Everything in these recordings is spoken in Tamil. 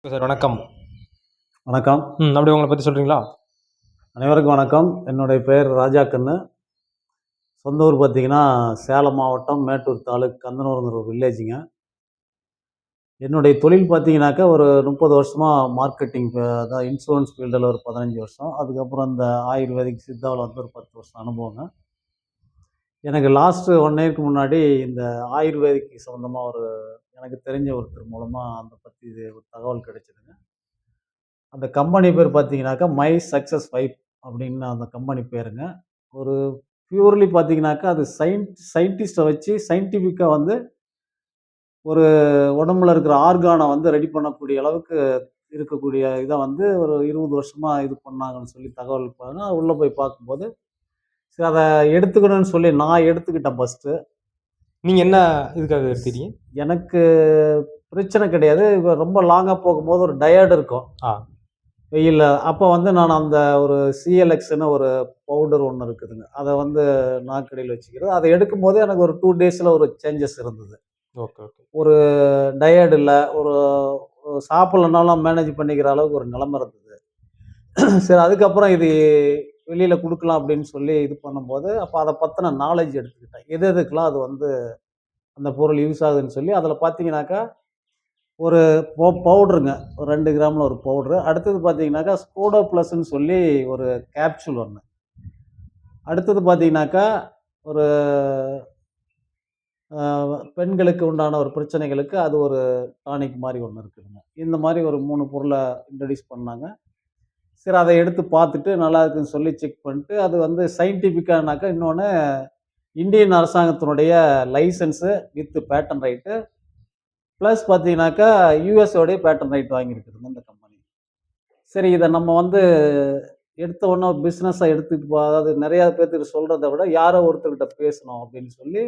சார் வணக்கம். வணக்கம். அப்படியே உங்கள பத்தி சொல்றீங்களா? அனைவருக்கும் வணக்கம். என்னுடைய பெயர் ராஜா கண்ணு. சொந்த ஊர் பார்த்தீங்கன்னா, சேலம் மாவட்டம் மேட்டூர் தாலுக் கந்தனூருங்கிற ஒரு வில்லேஜுங்க. என்னுடைய தொழில் பார்த்தீங்கன்னாக்கா, ஒரு 30 வருஷமா மார்க்கெட்டிங் அதான் இன்சூரன்ஸ் ஃபீல்டில ஒரு 15 வருஷம். அதுக்கப்புறம் இந்த ஆயுர்வேதிக் சித்தாவுல வந்து ஒரு 10 வருஷம் அனுபவங்க. எனக்கு லாஸ்ட்டு 1 இயர்க்கு முன்னாடி இந்த ஆயுர்வேதிக் சம்மந்தமா எனக்கு தெரிஞ்ச ஒருத்தர் மூலமா அத பத்தி ஒரு தகவல் கிடைச்சதுங்க. அந்த கம்பெனி பேர் பார்த்தீங்கன்னாக்கா, மை சக்சஸ் வைப் அப்படின்னு அந்த கம்பெனி பேருங்க. ஒரு பியூர்லி பார்த்தீங்கன்னாக்கா, அது சயின்டிஸ்ட்ட வச்சு சயின்டிஃபிக்கா வந்து ஒரு உடம்புல இருக்கிற ஆர்கான வந்து ரெடி பண்ணக்கூடிய அளவுக்கு இருக்கக்கூடிய இத வந்து ஒரு 20 வருஷமா இது பண்ணாங்கன்னு சொல்லி தகவல் உள்ள போய் பார்க்கும்போது, சரி அத எடுத்துக்கணும்னு சொல்லி நான் எடுத்துக்கிட்டேன் ஃபர்ஸ்ட்டு. நீங்க என்ன இதுக்காக எடுத்துட்டீங்க? எனக்கு பிரச்சனை கிடையாது. இப்ப ரொம்ப லாங்கா போகும்போது ஒரு டயர்ட் இருக்கும். ஆ. வெயில்ல. அப்ப வந்து நான் அந்த ஒரு சிஎல்எக்ஸ்ன்னு ஒரு பவுடர் ஒண்ணு இருக்குதுங்க. அத வந்து நாக்கடியில வச்சுக்கிறது. அத எடுக்கும்போது எனக்கு ஒரு 2 டேஸ்ல ஒரு சேஞ்சஸ் இருந்தது. Okay, okay. ஒரு டயர்ட் இல்ல. ஒரு சாப்பிடலனாலும் மேனேஜ் பண்ணிக்கிற அளவுக்கு ஒரு நிலைமை இருந்தது. சரி அதுக்கப்புறம் இது வெளியில குடுக்கலாம் அப்படின்னு சொல்லி இது பண்ணும்போது, அப்ப அத பத்தின நாலேட்ஜ் எடுத்துக்கிட்டேன். எது எதுக்கெல்லாம் அது வந்து அந்த பொருள் யூஸ் ஆகுதுன்னு சொல்லி, அதுல பார்த்தீங்கன்னாக்கா, ஒரு பவுடருங்க. ஒரு 2 கிராம்ல ஒரு பவுடரு. அடுத்தது பார்த்தீங்கன்னாக்கா, ஸ்கோடோ பிளஸ்ன்னு சொல்லி ஒரு கேப்சூல் ஒண்ணு. அடுத்தது பார்த்தீங்கன்னாக்கா, ஒரு அ பெண்களுக்கு உண்டான ஒரு பிரச்சனைகளுக்கு அது ஒரு டானிக் மாரி ஒண்ணு இருக்குதுங்க. இந்த மாரி ஒரு 3 பொருள இன்ட்ரோடியூஸ் பண்ணாங்க. சரி அத எடுத்து பார்த்துட்டு நல்லா இருக்குன்னு சொல்லி செக் பண்ணிட்டு, அது வந்து சயின்டிஃபிக்கானாக்கா இன்னொன்னு இந்தியன் அரசாங்கத்தினுடைய licence with pattern right plus பார்த்தீங்கன்னாக்கா, யுஎஸோடைய பேட்டர்ன் ரைட் வாங்கியிருக்குதுங்க இந்த கம்பெனி. சரி இத நம்ம வந்து எடுத்த உடனே பிசினஸா எடுத்துட்டு அதாவது நெறைய பேத்துக்கு சொல்றத விட, யாரோ ஒருத்தர்கிட்ட பேசணும் அப்படின்னு சொல்லி,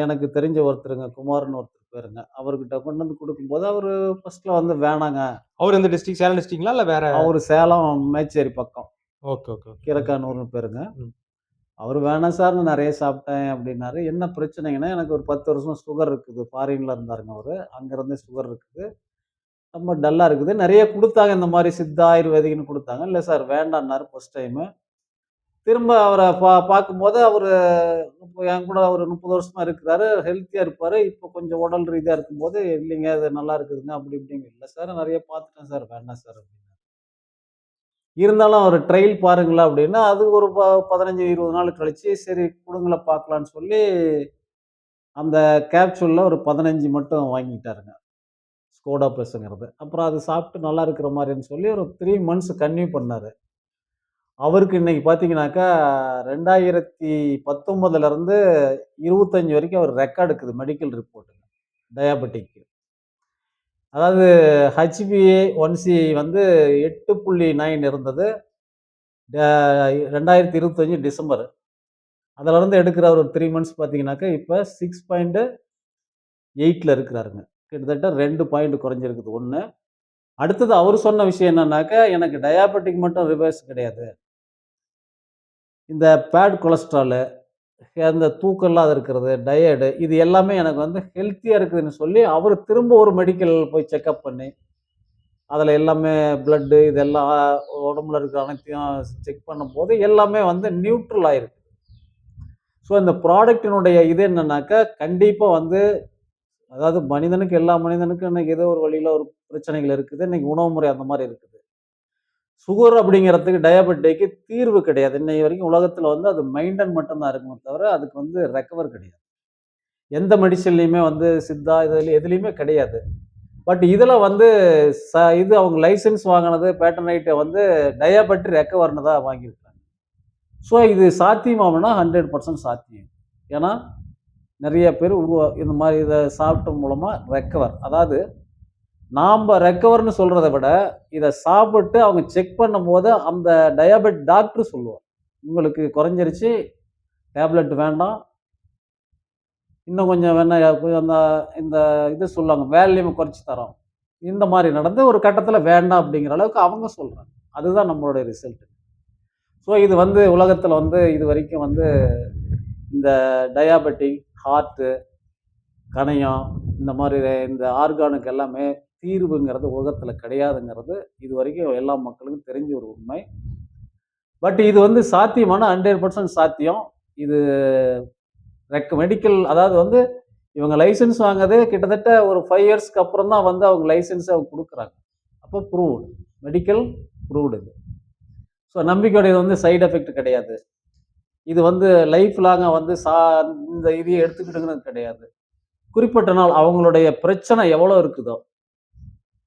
எனக்கு தெரிஞ்ச ஒருத்தருங்க, குமார்ன்னு ஒருத்தர் பேருங்க. அவர்கிட்ட கொண்டு வந்து குடுக்கும்போது, அவரு ஃபர்ஸ்ட்ல வந்து வேணாங்க. அவரு எந்த டிஸ்ட்ரிக்ட்? சேலம் டிஸ்ட்ரிக்ட்ங்களா? இல்ல வேற? அவரு சேலம் மேச்சேரி பக்கம். Okay, okay, okay. கீரக்கானூர்ன்னு பேருங்க. ம். அவரு வேணாம் சார் நான் நெறைய சாப்பிட்டேன் அப்படின்னாரு. என்ன பிரச்சனைங்கன்னா, எனக்கு ஒரு 10 வருஷமா சுகர் இருக்குது. ஃபாரின்ல இருந்தாருங்க அவரு. அங்கருந்தே சுகர் இருக்குது. ரொம்ப டல்லா இருக்குது. நெறைய குடுத்தாங்க இந்த மாரி சித்தா, ஆயுர்வேதிக்ன்னு குடுத்தாங்க. இல்ல சார் வேண்டான்னாரு ஃபர்ஸ்ட் டைமு. திரும்ப அவர பார்க்கும்போது அவரு இப்ப என் கூட ஒரு 30 வருஷமா இருக்கிறாரு. ஹெல்த்தியா இருப்பாரு. இப்ப கொஞ்சம் உடல் ரீதியா இருக்கும்போது, இல்லைங்க அது நல்லா இருக்குதுங்க அப்படி இப்படின்னு. இல்ல சார் நெறைய பார்த்துட்டேன் சார். வேண்டாம் சார் அப்படின்னாரு. இருந்தாலும் ஒரு ட்ரையல் பாருங்களேன் அப்படின்னா, அது ஒரு 15, 20 நாள் கழிச்சு, சரி குடுங்களேன் பார்க்கலான்னு சொல்லி, அந்த கேப்சூல்ல ஒரு 15 மட்டும் வாங்கிட்டாருங்க. ஸ்கோடா பிளஸ்ங்கிறது. அப்புறம் அது சாப்பிட்டு நல்லா இருக்கிற மாரின்னு சொல்லி ஒரு 3 மந்த்ஸ் கன்டின்யூ பண்ணாரு. அவருக்கு இன்னைக்கு பார்த்தீங்கன்னாக்கா, 2019லருந்து 25 வரைக்கும் அவர் ரெக்கார்ட் இருக்குது மெடிக்கல் ரிப்போர்ட். டயாபெட்டிக். அதாவது HbA1c வந்து 8.9 இருந்தது. ட 2025 டிசம்பர். அதுலருந்து எடுக்கிற ஒரு 3 மந்த்ஸ் பார்த்தீங்கன்னாக்கா, இப்ப 6.8ல இருக்கிறாருங்க. கிட்டத்தட்ட 2 பாயிண்ட் குறைஞ்சிருக்குது 1. அடுத்தது அவரு சொன்ன விஷயம் என்னன்னாக்கா, எனக்கு டயாபெட்டிக் மட்டும் ரிவர்ஸ் கிடையாது. இந்த பேட் கொலஸ்ட்ராலு, அந்த தூக்கம் இல்லாத இருக்கிறது, டயர்டு இது எல்லாமே எனக்கு வந்து ஹெல்த்தியா இருக்குதுன்னு சொல்லி, அவரு திரும்ப ஒரு மெடிக்கல் போய் செக்கப் பண்ணி, அதுல எல்லாமே பிளட்டு இதெல்லாம் உடம்புல இருக்கிற அனைத்தையும் செக் பண்ணும்போது, எல்லாமே வந்து நியூட்ரல் ஆயிருக்கு. ஸோ இந்த ப்ராடக்ட்டினுடைய இது என்னன்னாக்கா, கண்டிப்பா வந்து அதாவது மனிதனுக்கு எல்லா மனிதனுக்கும் இன்னைக்கு ஏதோ ஒரு வழியில ஒரு பிரச்சனைகள் இருக்குது. இன்னைக்கு உணவு முறை அந்த மாரி இருக்குது. சுகர் அப்படிங்கிறதுக்கு டயாபெட்டிக்கு தீர்வு கிடையாது. இன்னைய வரைக்கும் உலகத்துல வந்து அது மெயின்டெயின் மட்டும் தான் இருக்குமே தவிர, அதுக்கு வந்து ரெக்கவர் கிடையாது. எந்த மெடிசின்லயுமே வந்து சித்தா எதுலயுமே கிடையாது. பட் இதுல வந்து ச இது அவங்க லைசென்ஸ் வாங்குனது பேட்டர்ன் ரைட்ட வந்து டயாபெட்டிக் ரெக்கவர்ன்னு தான் வாங்கியிருக்காங்க. ஸோ இது சாத்தியமாகும்னா 100% சாத்தியம். ஏன்னா, நெறைய பேர் இந்த மாரி இத சாப்பிட்ட மூலமா ரெக்கவர். அதாவது நாம்ப ரெக்கவர்ன்னு சொல்றத விட, இத சாப்பிட்டு அவங்க செக் பண்ணும்போது, அந்த டாக்டர் சொல்லுவார். உங்களுக்கு குறைஞ்சிருச்சு, டேப்லெட் வேண்டாம். இன்னும் கொஞ்சம் வேணா அந்த இந்த இது சொல்லுவாங்க, வேல்யூம குறைச்சு தர்றோம். இந்த மாரி நடந்து ஒரு கட்டத்தில வேண்டாம் அப்படிங்கிற அளவுக்கு அவங்க சொல்றாங்க. அதுதான் நம்மளுடைய ரிசல்ட். ஸோ இது வந்து உலகத்தில வந்து இதுவரைக்கும் வந்து இந்த டயாபெட்டிக், ஹார்ட் கணையம் இந்த மாரி இந்த ஆர்கானுக்கு எல்லாமே தீர்வுங்கிறது உலகத்தில் கிடையாதுங்கிறது இது வரைக்கும் எல்லா மக்களுக்கும் தெரிஞ்ச ஒரு உண்மை. பட் இது வந்து சாத்தியமான 100% சாத்தியம். இது மெடிக்கல், அதாவது வந்து இவங்க லைசன்ஸ் வாங்குறதே கிட்டத்தட்ட ஒரு 5 இயர்ஸ்க்கு அப்புறம் தான் வந்து அவங்க லைசன்ஸை அவங்க கொடுக்குறாங்க. அப்போ ப்ரூவ்டு, மெடிக்கல் ப்ரூவ்டு இது. ஸோ நம்பிக்கையுடையது வந்து சைடு எஃபெக்ட் கிடையாது. இது வந்து லைஃப் லாங்காக வந்து இந்த இதையை எடுத்துக்கிட்டுங்கிறது கிடையாது. குறிப்பிட்ட நாள் அவங்களுடைய பிரச்சனை எவ்வளோ இருக்குதோ,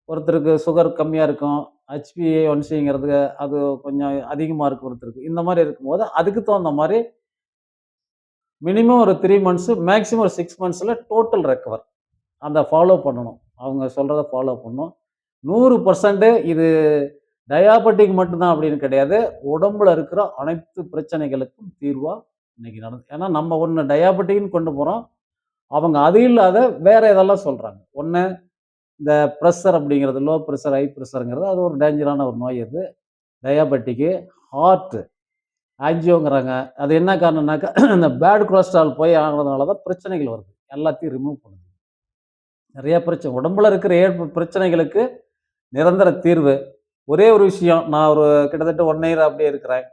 ஒருத்தருக்கு சுகர் கம்மியாக இருக்கும், HbA1cங்கிறது அது கொஞ்சம் அதிகமாக இருக்கும் ஒருத்தருக்கு. இந்த மாதிரி இருக்கும்போது அதுக்கு தகுந்த மாதிரி மினிமம் ஒரு 3 மந்த்ஸு, மேக்ஸிமம் ஒரு 6 மந்த்ஸில் டோட்டல் ரெக்கவர். அந்த ஃபாலோ பண்ணணும். அவங்க சொல்கிறத ஃபாலோ பண்ணணும். 100% இது டயாபெட்டிக் மட்டும்தான் அப்படின்னு கிடையாது. உடம்புல இருக்கிற அனைத்து பிரச்சனைகளுக்கும் தீர்வாக இன்னைக்கு நடந்து. ஏன்னா நம்ம ஒன்று டயாபெட்டிக்னு கொண்டு போகிறோம், அவங்க அது இல்லாத வேற இதெல்லாம் சொல்கிறாங்க. ஒன்று இந்த ப்ரெஷர் அப்படிங்கிறது, லோ ப்ரெஷர், ஹை ப்ரெஷருங்கிறது அது ஒரு டேஞ்சரான ஒரு நோய். அது டயாபெட்டிக்கு. ஹார்ட்டு ஆஞ்சியோங்கிறாங்க. அது என்ன காரணம்னாக்கா இந்த பேட் கொலஸ்ட்ரால் போய் ஆனதுனால தான் பிரச்சனைகள் வருது. எல்லாத்தையும் ரிமூவ் பண்ணுது. நிறைய பிரச்சனை உடம்புல இருக்கிற பிரச்சனைகளுக்கு நிரந்தர தீர்வு. ஒரே ஒரு விஷயம், நான் ஒரு கிட்டத்தட்ட 1 இயர் அப்படியே இருக்கிறேன்.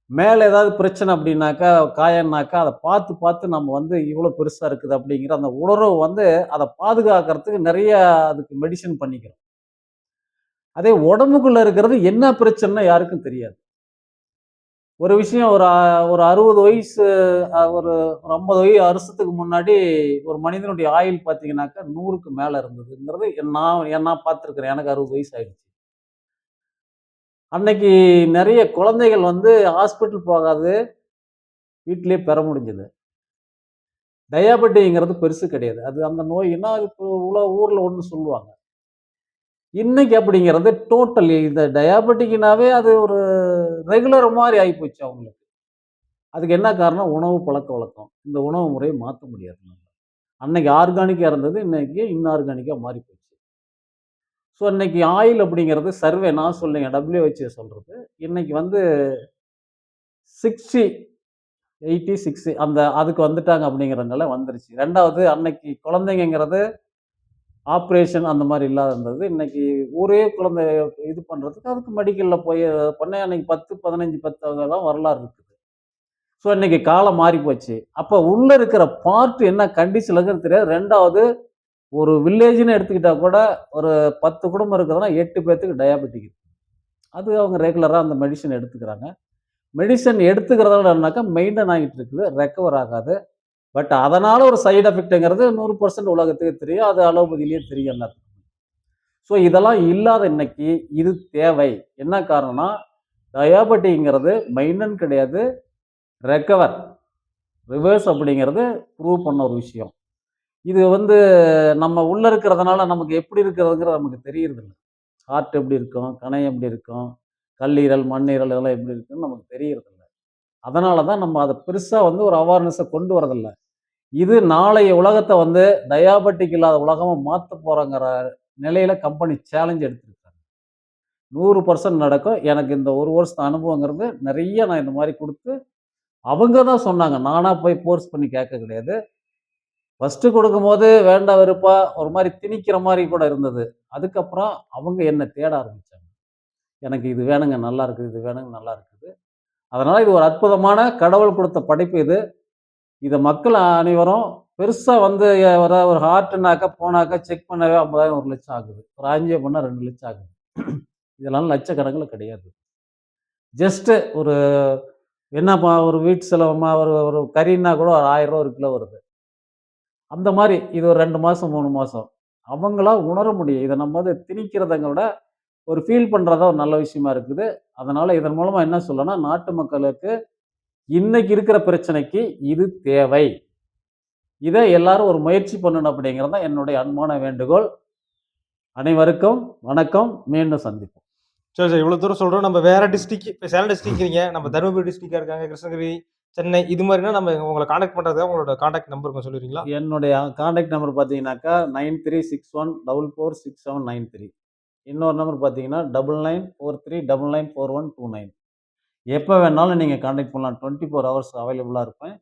மேலே ஏதாவது பிரச்சனை அப்படின்னாக்கா, காயம்னாக்கா அதை பார்த்து பார்த்து நம்ம வந்து இவ்வளோ பெருசாக இருக்குது அப்படிங்கிற அந்த உணர்வு வந்து அதை பாதுகாக்கிறதுக்கு நிறைய அதுக்கு மெடிசன் பண்ணிக்கிறோம். அதே உடம்புக்குள்ள இருக்கிறது என்ன பிரச்சனைன்னு யாருக்கும் தெரியாது. ஒரு விஷயம், ஒரு 60 வயசு, ஒரு 50 வருஷத்துக்கு முன்னாடி ஒரு மனிதனுடைய ஆயுள் பார்த்தீங்கன்னாக்கா 100க்கு மேலே இருந்ததுங்கிறது நான் பார்த்துருக்கிறேன். எனக்கு 60 வயசு ஆயிடுச்சு. அன்னைக்கு நிறைய குழந்தைகள் வந்து ஹாஸ்பிட்டல் போகாது, வீட்டிலேயே பெற முடிஞ்சது. டயாபெட்டிங்கிறது பெருசு கிடையாது. அது அந்த நோய்னா இப்போ ஊரில் ஒன்று சொல்லுவாங்க. இன்னைக்கு அப்படிங்கிறது டோட்டல் இந்த டயாபெட்டிக்னாவே அது ஒரு ரெகுலர் மாதிரி ஆகிப்போச்சு அவங்களுக்கு. அதுக்கு என்ன காரணம்? உணவு பழக்க வழக்கம். இந்த உணவு முறையை மாற்ற முடியாது. அன்னைக்கு ஆர்கானிக்காக இருந்தது, இன்னைக்கு இன்ஆர்கானிக்காக மாறி போச்சு. ஸோ இன்னைக்கு ஆயில் அப்படிங்கிறது சர்வே நான் சொல்லுங்க, WHO சொல்றது இன்னைக்கு வந்து 60, 80, 60 அந்த அதுக்கு வந்துட்டாங்க அப்படிங்கிறதுனால வந்துருச்சு. ரெண்டாவது, அன்னைக்கு குழந்தைங்கிறது ஆப்ரேஷன் அந்த மாதிரி இல்லாத இருந்தது. இன்னைக்கு ஒரே குழந்தை இது பண்ணுறதுக்கு அதுக்கு மெடிக்கலில் போய் பண்ண அன்னைக்கு 10, 15, 10 தான் வரலாறு இருக்குது. ஸோ இன்னைக்கு காலம் மாறி போச்சு. அப்போ உள்ள இருக்கிற பார்ட் என்ன கண்டிஷன்ல இருக்குன்னு தெரியாது. ரெண்டாவது, ஒரு வில்லேஜ்னு எடுத்துக்கிட்டா கூட ஒரு 10 குடும்பம் இருக்குதுன்னா 8 பேர்த்துக்கு டயாபெட்டிக் இருக்கு. அது அவங்க ரெகுலராக அந்த மெடிசன் எடுத்துக்கிறாங்க. மெடிசன் எடுத்துக்கிறதால என்னன்னாக்கா மெயின்டைன் ஆகிட்டு இருக்குது, ரெக்கவர் ஆகாது. பட் அதனால ஒரு சைடு எஃபெக்ட்டுங்கிறது 100% உலகத்துக்கு தெரியும். அது அலோபதியிலேயே தெரியும் எல்லாத்துக்கும். ஸோ இதெல்லாம் இல்லாத இன்னைக்கு இது தேவை. என்ன காரணம்னா, டயாபெட்டிக்ங்கிறது மெயின்டைன் கிடையாது, ரெக்கவர், ரிவர்ஸ் அப்படிங்கிறது ப்ரூவ் பண்ண ஒரு விஷயம். இது வந்து நம்ம உள்ள இருக்கிறதுனால நமக்கு எப்படி இருக்கிறதுங்கிறது நமக்கு தெரியறதில்ல. ஹார்ட் எப்படி இருக்கும், கணையம் எப்படி இருக்கும், கல்லீரல், மண்ணீரல் இதெல்லாம் எப்படி இருக்குன்னு நமக்கு தெரியறதில்ல. அதனால தான் நம்ம அதை பெருசாக வந்து ஒரு அவேர்னஸை கொண்டு வரதில்லை. இது நாளைய உலகத்தை வந்து டயாபெட்டிக் இல்லாத உலகமாக மாற்ற போகிறோங்கிற நிலையில கம்பெனி சேலஞ்ச் எடுத்துருக்காங்க. 100% நடக்கும். எனக்கு இந்த 1 வருஷத்து அனுபவங்கிறது நிறைய நான் இந்த மாதிரி கொடுத்து அவங்க தான் சொன்னாங்க. நானாக போய் ஃபோர்ஸ் பண்ணி கேட்க கிடையாது. ஃபஸ்ட்டு கொடுக்கும்போது வேண்டாம் வெறுப்பா ஒரு மாதிரி திணிக்கிற மாதிரி கூட இருந்தது. அதுக்கப்புறம் அவங்க என்னை தேட ஆரம்பித்தாங்க. எனக்கு இது வேணுங்க, நல்லா இருக்குது, இது வேணுங்க, நல்லா இருக்குது. அதனால் இது ஒரு அற்புதமான கடவுள் கொடுத்த படைப்பு இது. இதை மக்கள் அனைவரும் பெருசாக வந்து ஒரு ஹார்ட்டுனாக்கா போனாக்கா செக் பண்ணவே 50,000 1 லட்சம் ஆகுது. ஒரு ஆஞ்சியோ பண்ணால் 2 லட்சம் ஆகுது. இதெல்லாம் லட்சக்கணக்கில் கிடையாது. ஜஸ்ட்டு ஒரு என்னப்பா ஒரு வீட்டு செலவுமா, ஒரு கறின்னா கூட ஒரு 1000 ரூபா 1 கிலோ வருது. அந்த மாதிரி இது ஒரு 2 மாதம் 3 மாதம் அவங்களா உணர முடியும். இதை நம்ம வந்து திணிக்கிறதை விட ஒரு ஃபீல் பண்ணுறதா ஒரு நல்ல விஷயமா இருக்குது. அதனால் இதன் மூலமாக என்ன சொல்லணும்னா, நாட்டு மக்களுக்கு இன்னைக்கு இருக்கிற பிரச்சனைக்கு இது தேவை. இதை எல்லாரும் ஒரு முயற்சி பண்ணணும் அப்படிங்கிறது தான் என்னுடைய அன்பான வேண்டுகோள். அனைவருக்கும் வணக்கம். மீண்டும் சந்திப்போம். சரி, இவ்வளோ தூரம் சொல்கிறோம். நம்ம வேற டிஸ்ட்ரிக்ட், இப்போ சேலம் டிஸ்ட்ரிக்ட்றீங்க, நம்ம தருமபுரி டிஸ்ட்ரிக்டாக இருக்காங்க, கிருஷ்ணகிரி, சென்னை, இது மாதிரினா நம்ம உங்களை காண்டாக்ட் பண்ணுறதுக்காக உங்களோட காண்டாக்ட் நம்பர் கொஞ்சம் சொல்லிடுறீங்களா? என்னுடைய காண்டாக்ட் நம்பர் பார்த்தீங்கன்னாக்கா 9361446793. இன்னொரு நம்பர் பார்த்தீங்கன்னா 9943994129. எப்போ வேணாலும் நீங்கள் காண்டாக்ட் பண்ணலாம். 24 ஹவர்ஸ் அவைலபிளாக இருப்பேன்.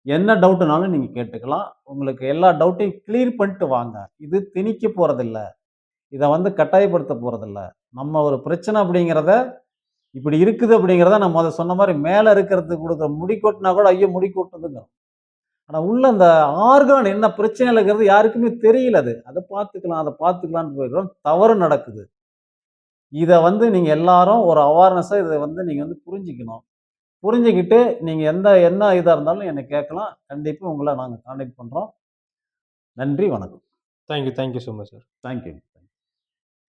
என்ன டவுட்னாலும் நீங்க கேட்டுக்கலாம். உங்களுக்கு எல்லா டவுட்டையும் கிளியர் பண்ணிட்டு வாங்க. இது திணிக்க போறதில்ல. இத வந்து கட்டாயப்படுத்த போறதில்ல. நம்ம ஒரு பிரச்சனை அப்படிங்கிறத, இப்படி இருக்குது அப்படிங்கிறத நான் மொத சொன்ன மாரி மேல இருக்கிறதுக்கு குடுக்குற முடி கொட்டுனா கூட, ஐயோ! முடி கொட்டுதுங்கிறோம். ஆனா உள்ள அந்த ஆர்கான் என்ன பிரச்சனையில இருக்கிறது யாருக்குமே தெரியல அது. அத பார்த்துக்கலாம், அத பார்த்துக்கலாம்ன்னு போயிடுறோம். தவறு நடக்குது. இத வந்து நீங்க எல்லாரும் ஒரு அவேர்னஸா இத வந்து நீங்க வந்து புரிஞ்சுக்கணும். புரிஞ்சுகிட்டு நீங்க என்ன இதா இருந்தாலும் என்ன கேட்கலாம். கண்டிப்பா உங்கள நாங்க கான்டாக்ட் பண்றோம். நன்றி, வணக்கம். Thank you so much sir. Thank you.